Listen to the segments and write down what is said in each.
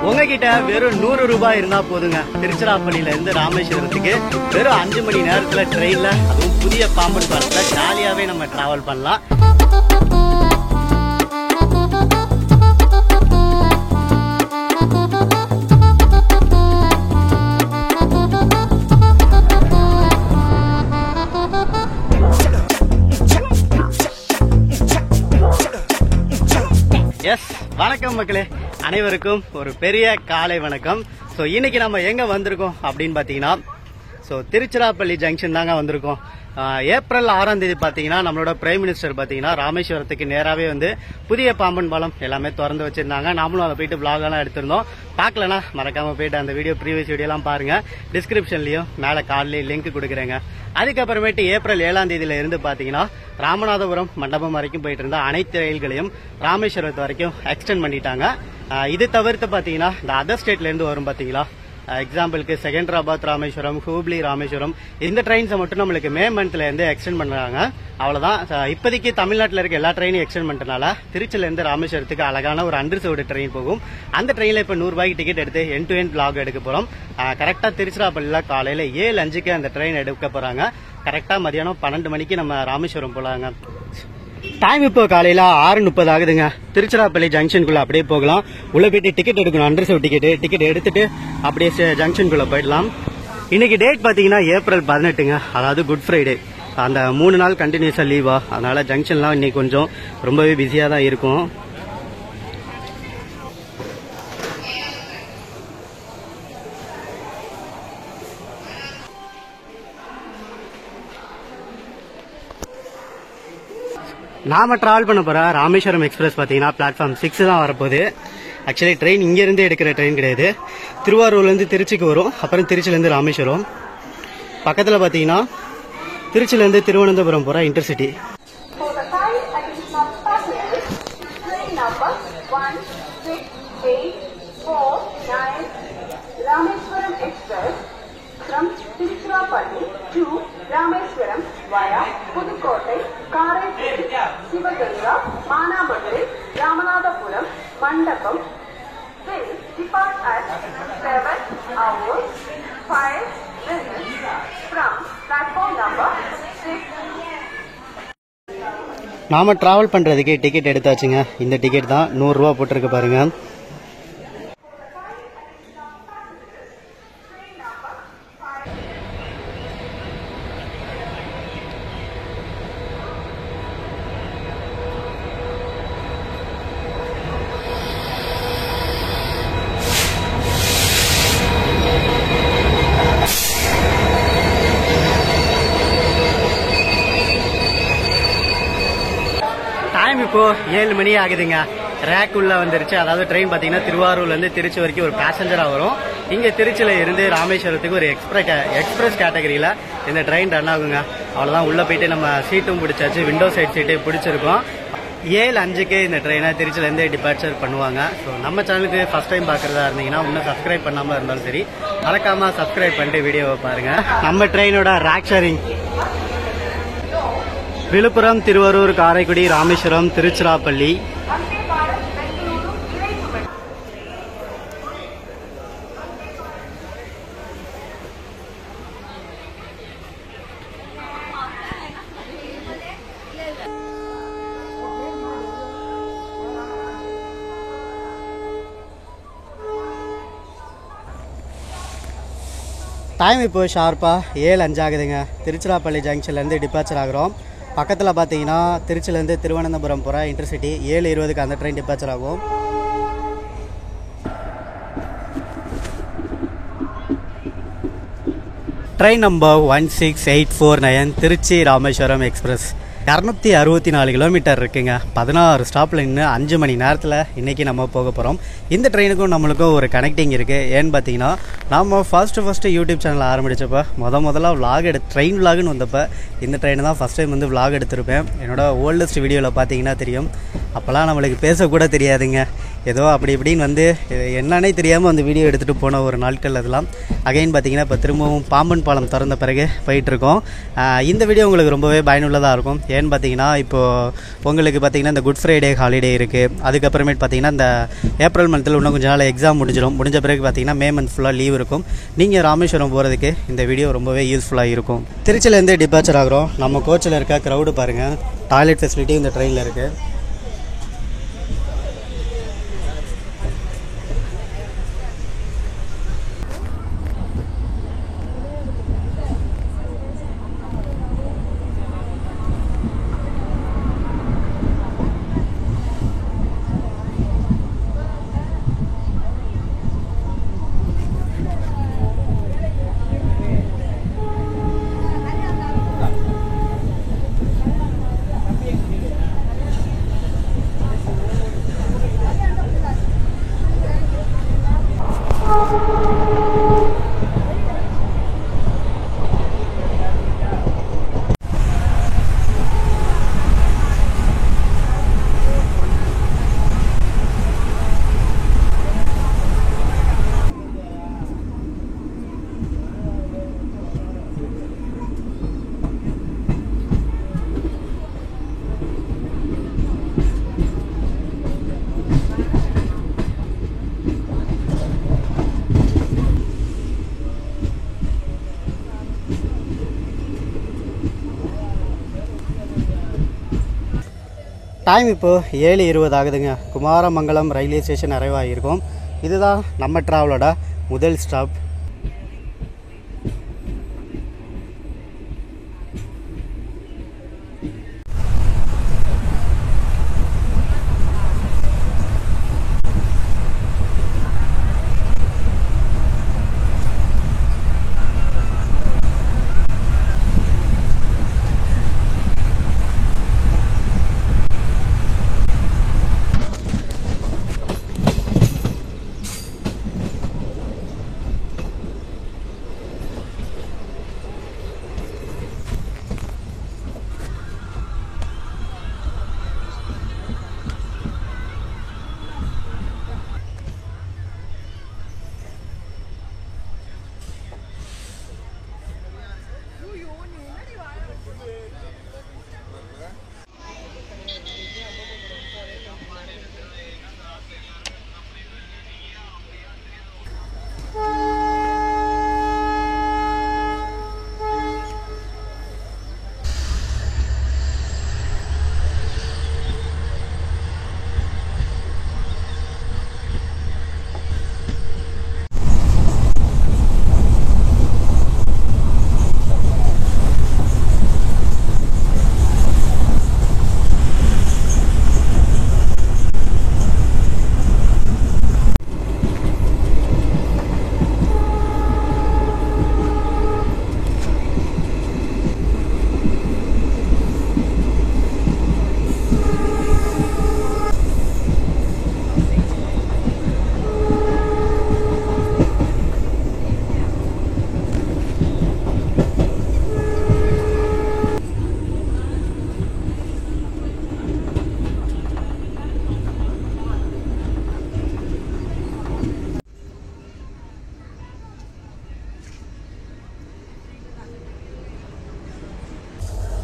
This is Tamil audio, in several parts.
உங்ககிட்ட வெறும் 100 ரூபாய் இருந்தா போதுங்க, திருச்சிராப்பள்ளியில இருந்து ராமேஸ்வரத்துக்கு வெறும் 5 மணி நேரத்துல ட்ரெயின்ல, அதுவும் புதிய பாம்பன் பாலத்துல ஜாலியாவே நம்ம டிராவல் பண்ணலாம். எஸ், வணக்கம் மக்களே, அனைவருக்கும் ஒரு பெரிய காலை வணக்கம். ஸோ இன்னைக்கு நம்ம எங்க வந்திருக்கோம் அப்படின்னு பாத்தீங்கன்னா, ஸோ திருச்சிராப்பள்ளி ஜங்ஷன் தாங்க வந்திருக்கோம். ஏப்ரல் 6ஆம் தேதி பாத்தீங்கன்னா நம்மளோட பிரைம் மினிஸ்டர் பாத்தீங்கன்னா ராமேஸ்வரத்துக்கு நேராவே வந்து புதிய பாம்பன் பாலம் எல்லாமே திறந்து வச்சிருந்தாங்க. நாமளும் அதை போயிட்டு பிளாக் எல்லாம் எடுத்திருந்தோம். பார்க்கலனா மறக்காம போயிட்டு அந்த வீடியோ ப்ரீவியஸ் வீடியோ எல்லாம் பாருங்க. டிஸ்கிரிப்ஷன்லயும் மேல கார்ட்லயும் லிங்க் கொடுக்குறேங்க. அதுக்கப்புறமேட்டு ஏப்ரல் 7ஆம் தேதியில இருந்து பாத்தீங்கன்னா ராமநாதபுரம் மண்டபம் வரைக்கும் போயிட்டு இருந்த அனைத்து ரயில்களையும் ராமேஸ்வரத்து வரைக்கும் எக்ஸ்டெண்ட் பண்ணிட்டாங்க. இது தவிர்த்து பாத்தீங்கன்னா இந்த அதர் ஸ்டேட்ல இருந்து வரும் பாத்தீங்களா, எக்ஸாம்பிளுக்கு செகண்டராபாத் ராமேஸ்வரம், ஹூப்ளி ராமேஸ்வரம், இந்த ட்ரெயின்ஸை மட்டும் நம்மளுக்கு மே மந்த்ல இருந்து எக்ஸ்டெண்ட் பண்றாங்க. அவ்வளவுதான். இப்போதைக்கு தமிழ்நாட்டில் இருக்க எல்லா ட்ரெயினும் எக்ஸ்டெண்ட் பண்ணிட்டனால திருச்சியில இருந்து ராமேஸ்வரத்துக்கு அழகான ஒரு அண்டர்சவுடு ட்ரெயின் போகும். அந்த ட்ரெயின்ல இப்ப 100 ரூபாய்க்கு டிக்கெட் எடுத்து எண்ட் டு எண்ட் பிளாக் எடுக்க போறோம். கரெக்டா திருச்சிராப்பள்ளியில காலையில 7:05 அந்த ட்ரெயின் எடுக்க போறாங்க. கரெக்டா மதியானம் 12 மணிக்கு நம்ம ராமேஸ்வரம் போலாங்க. டைம் இப்போ காலையில 6:30 ஆகுதுங்க. திருச்சிராப்பள்ளி ஜங்ஷனுக்குள்ள அப்படியே போகலாம். உள்ள போயிட்டு டிக்கெட் எடுக்கணும், அண்டர்சவுட் டிக்கெட் எடுத்துட்டு அப்படியே ஜங்ஷனுக்குள்ள போயிடலாம். இன்னைக்கு டேட் பாத்தீங்கன்னா ஏப்ரல் 18ங்க, அதாவது குட் ஃப்ரைடே. அந்த 3 நாள் கண்டினியூஸா லீவா, அதனால ஜங்ஷன்லாம் இன்னைக்கு கொஞ்சம் ரொம்பவே பிஸியா தான் இருக்கும். நாம டிராவல் பண்ண போற ராமேஸ்வரம் எக்ஸ்பிரஸ் பாத்தீங்கன்னா பிளாட்ஃபார்ம் 6 தான் வரப்போகுது. ஆக்சுவலி ட்ரெயின் இங்க இருந்து எடுக்கிற ட்ரெயின் கிடையாது, திருவாரூர்ல இருந்து திருச்சிக்கு வரும். அப்புறம் திருச்சில இருந்து ராமேஸ்வரம். பக்கத்துல பாத்தீங்கன்னா திருச்சில இருந்து திருவனந்தபுரம் போற intercity. Rameswaram express from Tiruchirappalli to Rameswaram via Pudukottai, Karaikudi, Sivaganga, Manamadurai, Ramanathapuram, Mandapam will depart at 7 hours 5 minutes from platform number 6. நாம டிராவல் பண்றதுக்கு டிக்கெட் எடுத்தாச்சுங்க. இந்த டிக்கெட் தான் 100 ரூபா போட்டிருக்கு பாருங்க. டைம் இப்போ 7 மணி ஆகுதுங்க. ரேக் உள்ள வந்துருச்சு. அதாவது ட்ரெயின் பாத்தீங்கன்னா திருவாரூர்ல இருந்து திருச்சி வரைக்கும் ஒரு பேசஞ்சரா வரும். இங்க திருச்சியில இருந்து ராமேஸ்வரத்துக்கு ஒரு எக்ஸ்பிரஸ் கேட்டகரியில இந்த ட்ரெயின் ரன் ஆகுங்க. அவ்வளவுதான். உள்ள போயிட்டு நம்ம சீட்டும் பிடிச்சாச்சு, விண்டோ சைட் சீட்டே பிடிச்சிருக்கோம். 7:05 இந்த ட்ரெயினை திருச்சியில இருந்து டிபார்ச்சர் பண்ணுவாங்க. ஸோ நம்ம சேனலுக்கு ஃபர்ஸ்ட் டைம் பாக்குறதா இருந்தீங்கன்னா இன்னும் சப்ஸ்கிரைப் பண்ணாம இருந்தாலும் சரி, மறக்காம சப்ஸ்கிரைப் பண்ணிட்டு வீடியோவை பாருங்க. நம்ம ட்ரெயினோட rake sharing Viluppuram, Tiruvarur, Karaikudi, Rameswaram, Tiruchirappalli. Time இப்போ ஷார்ப்பா 7:05 ஆகுதுங்க. திருச்சிராப்பள்ளி ஜங்ஷன்லேருந்து டிபார்ச்சர் ஆகிறோம். பக்கத்தில் பார்த்தீங்கன்னா திருச்சிலேருந்து திருவனந்தபுரம் போகிற இன்டர்சிட்டி 7:20க்கு அந்த ட்ரெயின் டிபார்ச்சர் ஆகும். Train number 16849 Tiruchi Rameswaram express 264 kilometre இருக்குங்க. 16 ஸ்டாப்பில் இன்னும் 5 மணி நேரத்தில் இன்றைக்கி நம்ம போக போகிறோம். இந்த ட்ரெயினுக்கும் நம்மளுக்கும் ஒரு கனெக்டிங் இருக்குது. ஏன்னு பார்த்தீங்கன்னா நம்ம ஃபஸ்ட்டு யூடியூப் சேனல் ஆரம்பித்தப்போ முதல்ல ட்ரெயின் விலாகுன்னு வந்தப்போ இந்த ட்ரெயின் தான் ஃபஸ்ட் டைம் வந்து விலாக் எடுத்திருப்பேன். என்னோட ஓல்டஸ்ட் வீடியோவில் பார்த்தீங்கன்னா தெரியும். அப்போல்லாம் நம்மளுக்கு பேசக்கூட தெரியாதுங்க. ஏதோ அப்படி இப்படின்னு வந்து என்னன்னே தெரியாமல் அந்த வீடியோ எடுத்துகிட்டு போன ஒரு நாட்கள் அதெல்லாம். அகைன் பார்த்திங்கன்னா இப்போ திரும்பவும் பாம்பன் பாலம் திறந்த பிறகு போயிட்டுருக்கோம். இந்த வீடியோ உங்களுக்கு ரொம்பவே பயனுள்ளதாக இருக்கும். ஏன்னு பார்த்தீங்கன்னா இப்போது உங்களுக்கு பார்த்திங்கன்னா இந்த குட் ஃப்ரைடே ஹாலிடே இருக்குது. அதுக்கப்புறமேட்டு பார்த்திங்கன்னா இந்த ஏப்ரல் மந்தில் இன்னும் கொஞ்சம் நாள் எக்ஸாம் முடிஞ்ச பிறகு பார்த்திங்கன்னா மே மந்த் ஃபுல்லாக லீவ் இருக்கும். நீங்கள் ராமேஸ்வரம் போகிறதுக்கு இந்த வீடியோ ரொம்பவே யூஸ்ஃபுல்லாக இருக்கும். திருச்சியிலேருந்து டிபார்ச்சர் ஆகிறோம். நம்ம கோச்சில் இருக்க க்ரௌடு பாருங்கள். டாய்லெட் ஃபெசிலிட்டி இந்த ட்ரெயினில் இருக்குது. டைம் இப்போது 7:20 ஆகுதுங்க. குமாரமங்கலம் ரயில்வே ஸ்டேஷன் அரைவாகியிருக்கும். இதுதான் நம்ம ட்ராவலோட முதல் ஸ்டாப்.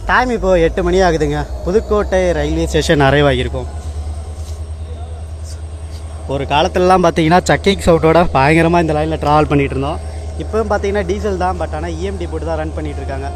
டைம் இப்போது 8 மணி ஆகுதுங்க. புதுக்கோட்டை ரயில்வே ஸ்டேஷன் அரைவாகியிருக்கும். ஒரு காலத்துலலாம் பார்த்தீங்கன்னா சக்கிங் சவுட்டோட பயங்கரமாக இந்த லைனில் ட்ராவல் பண்ணிகிட்டு இருந்தோம். இப்போவும் பார்த்தீங்கன்னா டீசல் தான், பட் ஆனால் இஎம்டி போட்டு தான் ரன் பண்ணிகிட்டு இருக்காங்க.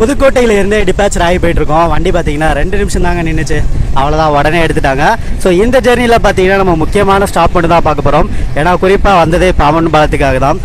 புதுக்கோட்டையில் இருந்து டிபார்ச்சர் ஆகி போயிட்டுருக்கோம். வண்டி பார்த்தீங்கன்னா 2 நிமிஷம் தாங்க நின்றுச்சு. அவ்வளோதான், உடனே எடுத்துட்டாங்க. ஸோ இந்த ஜெர்னியில் பார்த்தீங்கன்னா நம்ம முக்கியமான ஸ்டாப் மட்டும் தான் பார்க்க போகிறோம். ஏன்னா குறிப்பாக வந்ததே பாம்பன் பாலத்துக்காக தான்.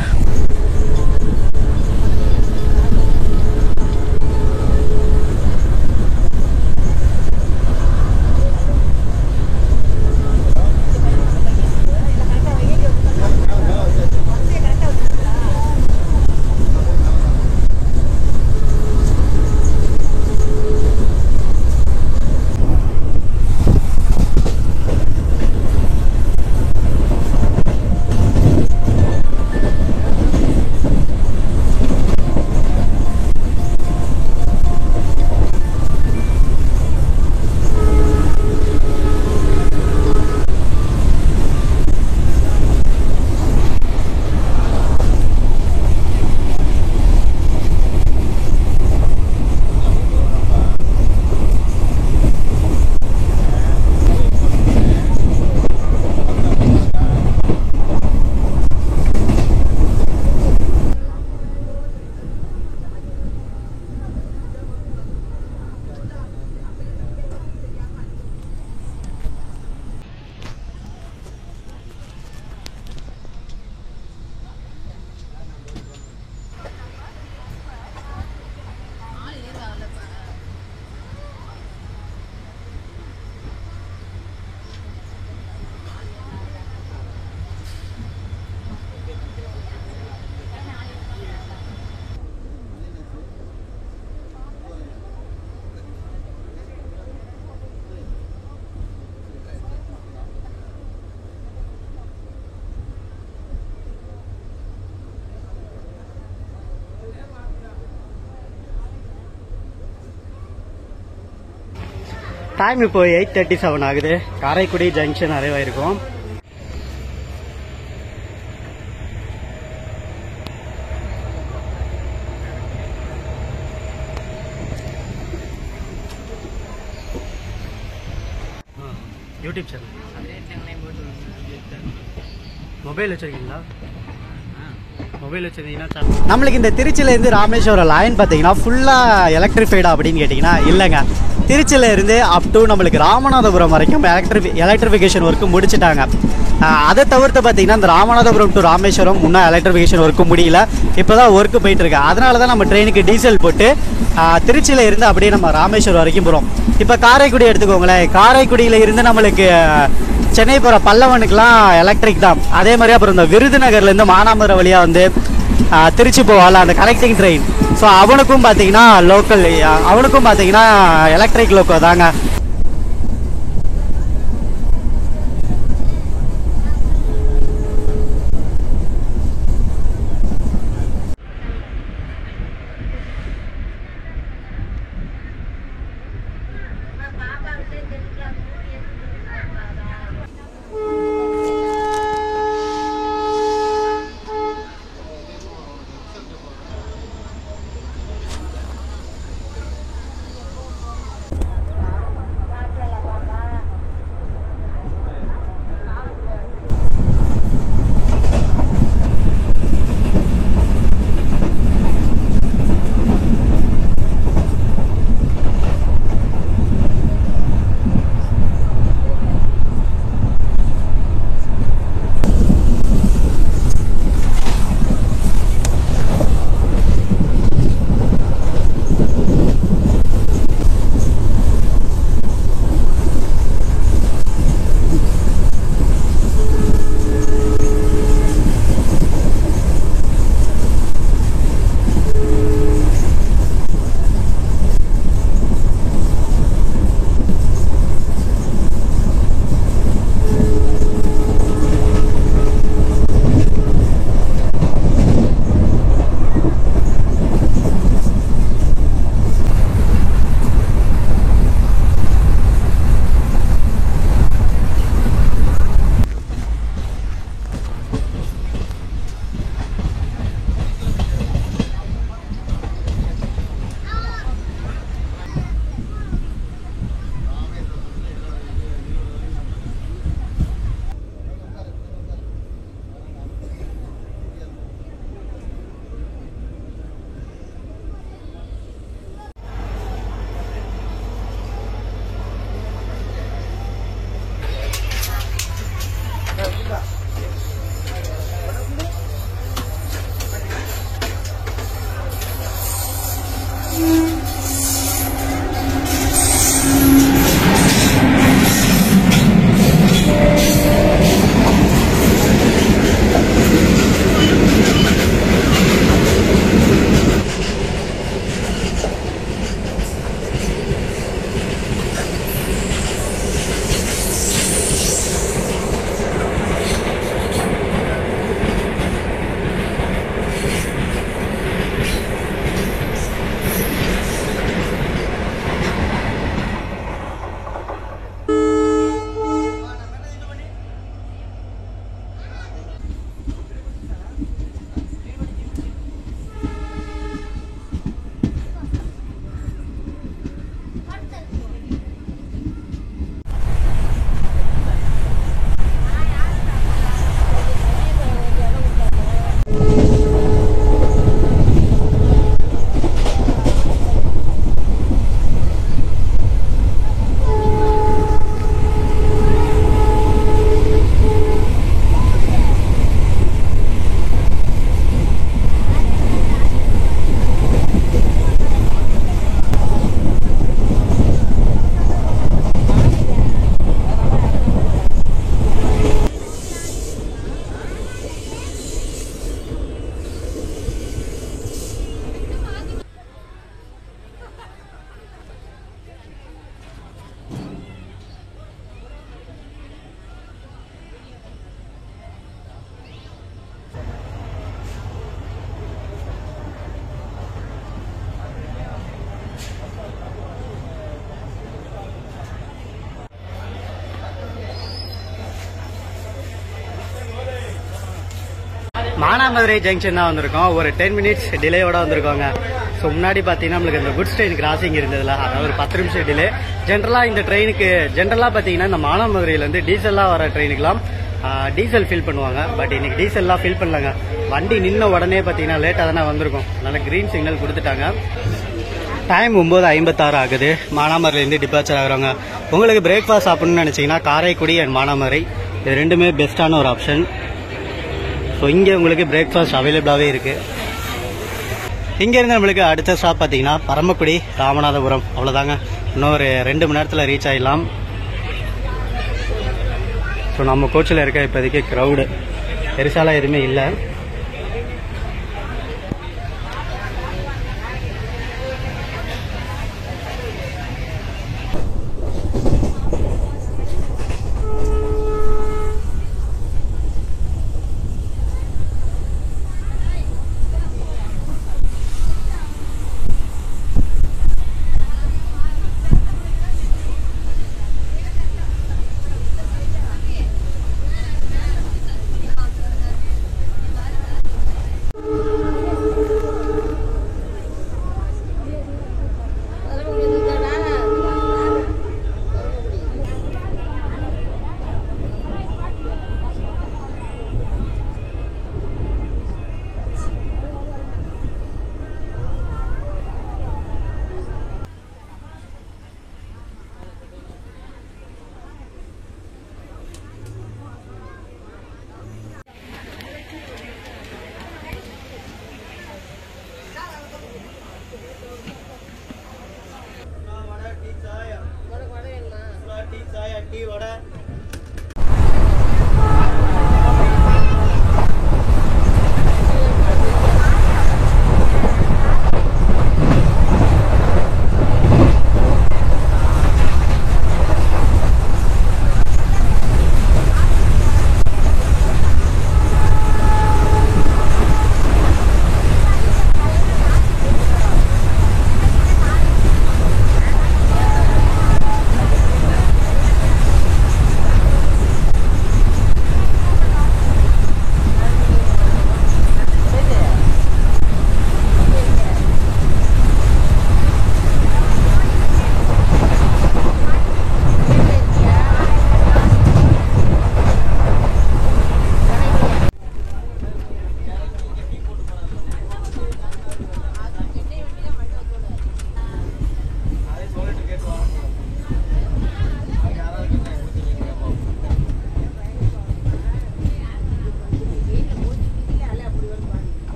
டைம் இப்போ 8:37 ஆகுது. காரைக்குடி ஜங்ஷன் அரைவாயிருக்கும். யூடியூப் சேனல் மொபைல் வச்சிருக்கீங்களா? மொபைல் வச்சிருந்தீங்கன்னா நம்மளுக்கு இந்த திருச்சியிலேருந்து ராமேஸ்வரம் லைன் பார்த்தீங்கன்னா ஃபுல்லாக எலக்ட்ரிஃபைடா அப்படின்னு கேட்டிங்கன்னா இல்லைங்க. திருச்சியிலேருந்து அப் டு நம்மளுக்கு ராமநாதபுரம் வரைக்கும் எலக்ட்ரிஃபிகேஷன் ஒர்க்கு முடிச்சுட்டாங்க. அதை தவிர்த்து பார்த்தீங்கன்னா இந்த ராமநாதபுரம் டு ராமேஸ்வரம் இன்னும் எலக்ட்ரிஃபிகேஷன் ஒர்க்கு முடியல. இப்போ தான் ஒர்க்கு போயிட்டுருக்கு. அதனால தான் நம்ம ட்ரெயினுக்கு டீசல் போட்டு திருச்சியில் இருந்து அப்படியே நம்ம ராமேஸ்வரம் வரைக்கும் போகிறோம். இப்போ காரைக்குடி எடுத்துக்கோங்களேன். காரைக்குடியில் இருந்து நம்மளுக்கு சென்னை போகிற பல்லவனுக்குலாம் எலக்ட்ரிக் தான். அதே மாதிரி அப்புறம் இந்த விருதுநகர்லேருந்து மானாமதுரை வழியாக வந்து திருச்சி போவால அந்த கனெக்டிங் ட்ரெயின். ஸோ அவனுக்கும் பார்த்தீங்கன்னா எலக்ட்ரிக் லோக்கோ தாங்க. மானாமதுரை ஜங்ஷன் தான் வந்திருக்கோம். ஒரு 10 மினிட்ஸ் டிலேயோட வந்திருக்கோங்க. ஸோ முன்னாடி பார்த்தீங்கன்னா நம்மளுக்கு இந்த குட்ஸ் ட்ரெயின் கிராசிங் இருந்ததுல, அதாவது ஒரு 10 நிமிஷம் டிலே. ஜென்ரலாக இந்த ட்ரெயினுக்கு பார்த்தீங்கன்னா இந்த மானாமதுரையிலேருந்து டீசலாக வர ட்ரெயினுக்கெல்லாம் டீசல் ஃபில் பண்ணுவாங்க. பட் இன்னைக்கு டீசல்லாம் ஃபில் பண்ணலங்க. வண்டி நின்ன உடனே பார்த்தீங்கன்னா லேட்டாக தானே வந்திருக்கும். அதனால கிரீன் சிக்னல் கொடுத்துட்டாங்க. டைம் 9:56 ஆகுது. மானாமதுரையிலேருந்து டிபார்ச்சர் ஆகுறாங்க. உங்களுக்கு பிரேக்ஃபாஸ்ட் சாப்பிடணும்னு நினச்சிங்கன்னா காரைக்குடி அண்ட் மானாமதுரை இது ரெண்டுமே பெஸ்ட்டான ஒரு ஆப்ஷன். ஸோ இங்கே உங்களுக்கு பிரேக்ஃபாஸ்ட் அவைலபிளாகவே இருக்குது. இங்கேருந்து நம்மளுக்கு அடுத்த ஸ்டாப் பார்த்தீங்கன்னா பரமக்குடி ராமநாதபுரம். அவ்வளோதாங்க, இன்னொரு 2 மணி நேரத்தில் ரீச் ஆகிடலாம். ஸோ நம்ம கோச்சில் இருக்க இப்போதைக்கு க்ரௌடு பெருசாலாம் எதுவுமே இல்லை.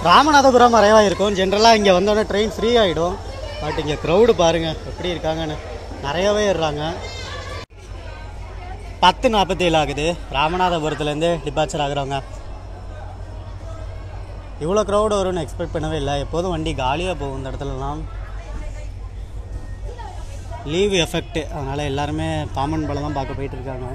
ராமநாதபுரம் வரைவா இருக்கும். ஜென்ரலாக இங்கே வந்தோடனே ட்ரெயின் ஃப்ரீ ஆகிடும். பட் இங்கே க்ரௌடு பாருங்கள் எப்படி இருக்காங்கன்னு, நிறையவே ஏறுறாங்க. 10:47 ஆகுது ராமநாதபுரத்துலேருந்து டிபார்ச்சர் ஆகுறவங்க. இவ்வளோ க்ரௌடு வரும்னு எக்ஸ்பெக்ட் பண்ணவே இல்லை. எப்போதும் வண்டி காலியாக போகும் இந்த இடத்துலலாம். லீவ் எஃபெக்ட், அதனால் எல்லாருமே பாம்பன் பாலம் தான் பார்க்க போயிட்டுருக்காங்க.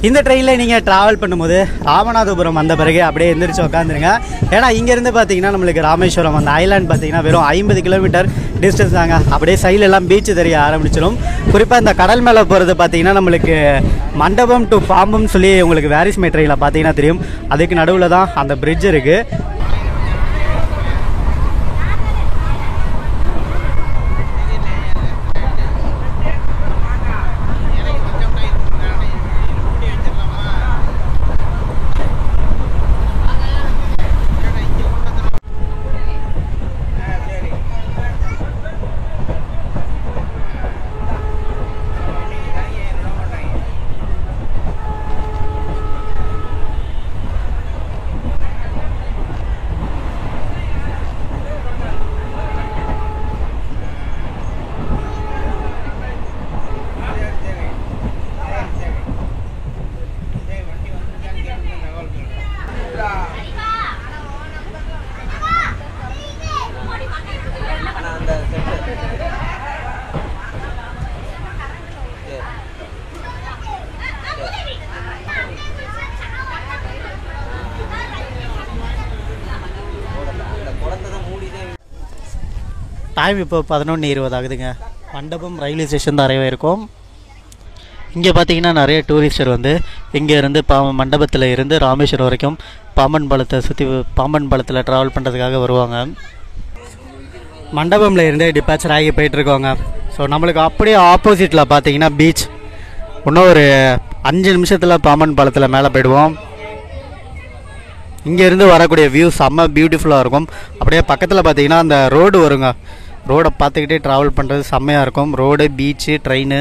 இந்த ட்ரெயினில் நீங்கள் ட்ராவல் பண்ணும்போது ராமநாதபுரம் வந்த பிறகு அப்படியே எந்திரிச்சு உட்காந்துருங்க. ஏன்னா இங்கேருந்து பார்த்தீங்கன்னா நம்மளுக்கு ராமேஸ்வரம் அந்த ஐலாண்ட் பார்த்தீங்கன்னா வெறும் 50 கிலோமீட்டர் டிஸ்டன்ஸ் தாங்க. அப்படியே சைட்லெல்லாம் பீச் தெரிய ஆரம்பிச்சிடும். குறிப்பாக இந்த கடல் மேலே போகிறது பார்த்தீங்கன்னா நம்மளுக்கு மண்டபம் டு பாம்புன்னு சொல்லி உங்களுக்கு வேரிஸ்மே ட்ரெயினில் பார்த்தீங்கன்னா தெரியும். அதுக்கு நடுவில் தான் அந்த பிரிட்ஜ் இருக்குது. டைம் இப்போ 11:20 ஆகுதுங்க. மண்டபம் ரயில்வே ஸ்டேஷன் தான் அரைவே இருக்கும். இங்கே பார்த்தீங்கன்னா நிறைய டூரிஸ்டர் வந்து இங்கே இருந்து மண்டபத்தில் இருந்து ராமேஸ்வரம் வரைக்கும் பாம்பன் பாலத்தில் ட்ராவல் பண்ணுறதுக்காக வருவாங்க. மண்டபமில் இருந்து டிபாச்சர் ஆகி போயிட்டுருக்கோங்க. ஸோ நம்மளுக்கு அப்படியே ஆப்போசிட்டில் பார்த்தீங்கன்னா பீச். இன்னும் ஒரு 5 நிமிஷத்தில் பாம்பன் பாலத்தில் மேலே போயிடுவோம். இங்கேருந்து வரக்கூடிய வியூ செம்ம பியூட்டிஃபுல்லாக இருக்கும். அப்படியே பக்கத்தில் பார்த்தீங்கன்னா அந்த ரோடு வருங்க. ரோடை பார்த்துக்கிட்டே ட்ராவல் பண்ணுறது செம்மையாக இருக்கும். Road, beach, train.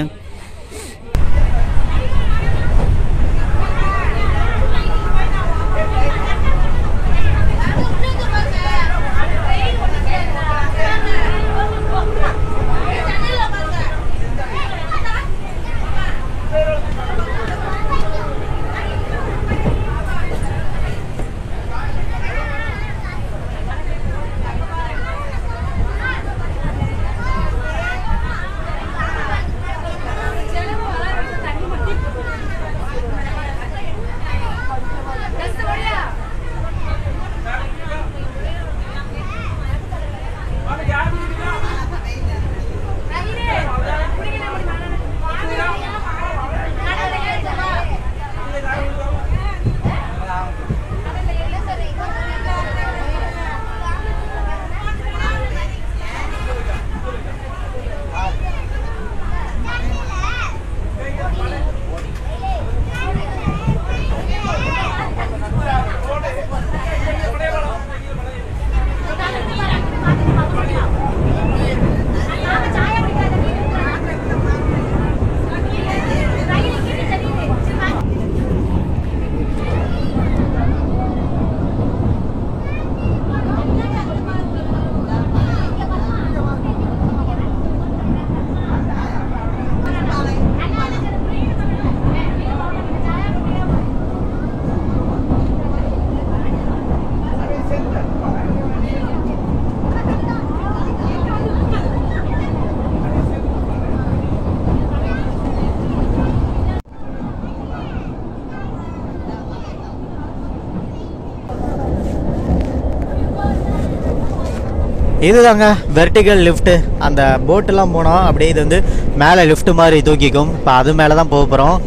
இதுதாங்க வெர்டிகல் லிஃப்ட்டு. அந்த போட்டெல்லாம் போனோம் அப்படியே இது வந்து மேலே லிஃப்ட் மாதிரி தூக்கிக்கும். இப்போ அது மேலே தான் போக போகிறோம்.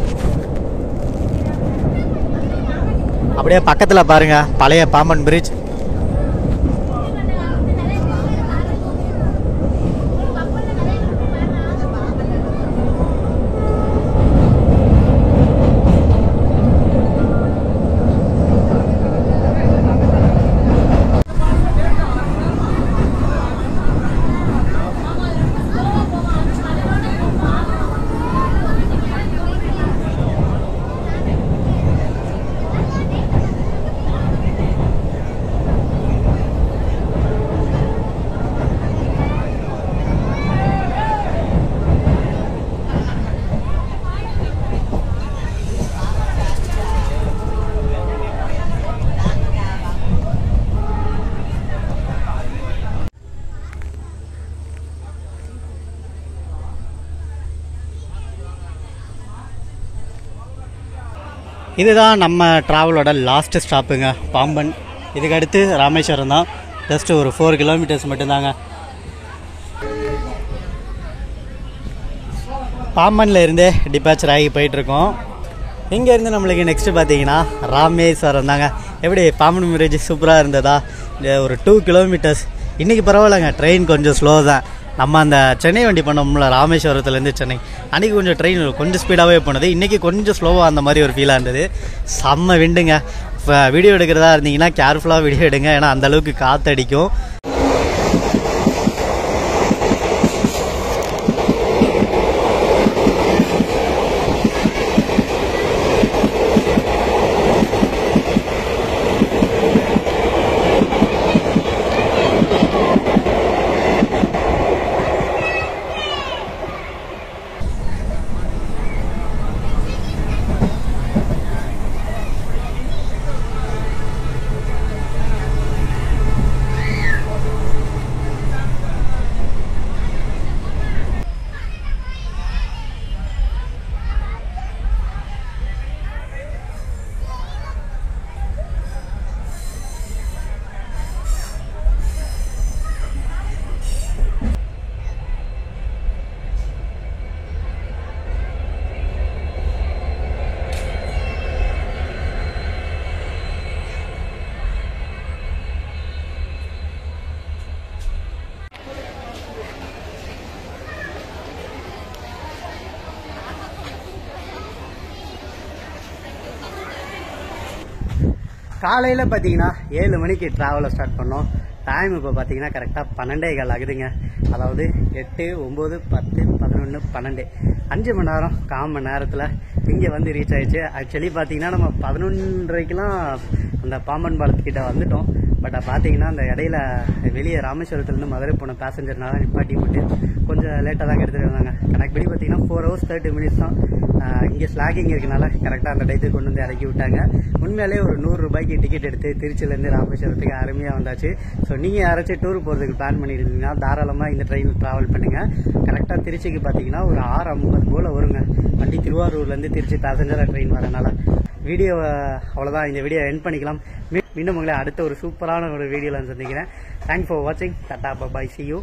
அப்படியே பக்கத்தில் பாருங்கள் பழைய பாம்பன் பிரிட்ஜ். இதுதான் நம்ம ட்ராவலோட லாஸ்ட்டு ஸ்டாப்புங்க பாம்பன். இதுக்கு அடுத்து ராமேஸ்வரம் தான். ஜஸ்ட் ஒரு 4 கிலோமீட்டர்ஸ் மட்டும்தாங்க. பாம்பனில் இருந்தே டிபாச்சர் ஆகி போயிட்டுருக்கோம். இங்கேருந்து நம்மளுக்கு நெக்ஸ்ட்டு பார்த்தீங்கன்னா ராமேஸ்வரம் தாங்க. எப்படி பாம்பன் பிரிட்ஜ் சூப்பராக இருந்ததா? ஒரு 2 கிலோமீட்டர்ஸ். இன்றைக்கி பரவாயில்லைங்க, ட்ரெயின் கொஞ்சம் ஸ்லோ தான். நம்ம அந்த சென்னை வண்டி பண்ணோம்ல ராமேஸ்வரத்துலேருந்து சென்னை, அன்றைக்கி கொஞ்சம் ட்ரெயின் கொஞ்சம் ஸ்பீடாகவே போனது. இன்றைக்கி கொஞ்சம் ஸ்லோவாக அந்த மாதிரி ஒரு ஃபீலாக இருந்தது. செம்ம விண்டுங்க. இப்போ வீடியோ எடுக்கிறதா இருந்தீங்கன்னா கேர்ஃபுல்லாக வீடியோ எடுங்க, ஏன்னா அந்தளவுக்கு காற்றடிக்கும். காலையில் பார்த்தீங்கன்னா 7 மணிக்கு ட்ராவலை ஸ்டார்ட் பண்ணோம். டைம் இப்போ பார்த்தீங்கன்னா கரெக்டாக 12:15 ஆகுதுங்க. அதாவது 8, 9, 10, 11, 12 5 மணி நேரம் 1/4 மணி நேரத்தில் இங்கே வந்து ரீச் ஆயிடுச்சு. ஆக்சுவலி பார்த்தீங்கன்னா நம்ம 11:30க்கெலாம் அந்த பாம்பன் பாலத்துக்கிட்ட வந்துட்டோம். பட் பார்த்தீங்கன்னா அந்த இடையில வெளியே ராமேஸ்வரத்துலேருந்து மதுரை போன பேசஞ்சர்னால நிப்பாட்டி போட்டு கொஞ்சம் லேட்டாக தாங்க எடுத்துகிட்டு வந்தாங்க. கணக்கு படி பார்த்தீங்கன்னா 4 hours 30 minutes தான். இங்கே ஸ்லாகிங் இருக்கனால கரெக்டாக அந்த டயத்துக்கு கொண்டு வந்து இறக்கி விட்டாங்க. உண்மையிலே ஒரு 100 ரூபாய்க்கு டிக்கெட் எடுத்து திருச்சியிலேருந்து ராமேஸ்வரத்துக்கு அருமையாக வந்தாச்சு. ஸோ நீங்கள் யாராச்சும் டூர் போகிறதுக்கு பிளான் பண்ணியிருந்தீங்கன்னா தாராளமாக இந்த ட்ரெயினில் ட்ராவல் பண்ணுங்கள். கரெக்டாக திருச்சிக்கு பார்த்தீங்கன்னா ஒரு 6:50 போல் வருங்க. வண்டி திருவாரூர்லேருந்து திருச்சி பேசஞ்சராக ட்ரெயின் வரனால வீடியோ அவ்வளோதான். இந்த வீடியோ எண்ட் பண்ணிக்கலாம். மீண்டும் உங்களை அடுத்த ஒரு சூப்பரான ஒரு வீடியோவில் சந்திக்கிறேன். தேங்க்ஸ் ஃபார் வாட்சிங். Tata bye, see you.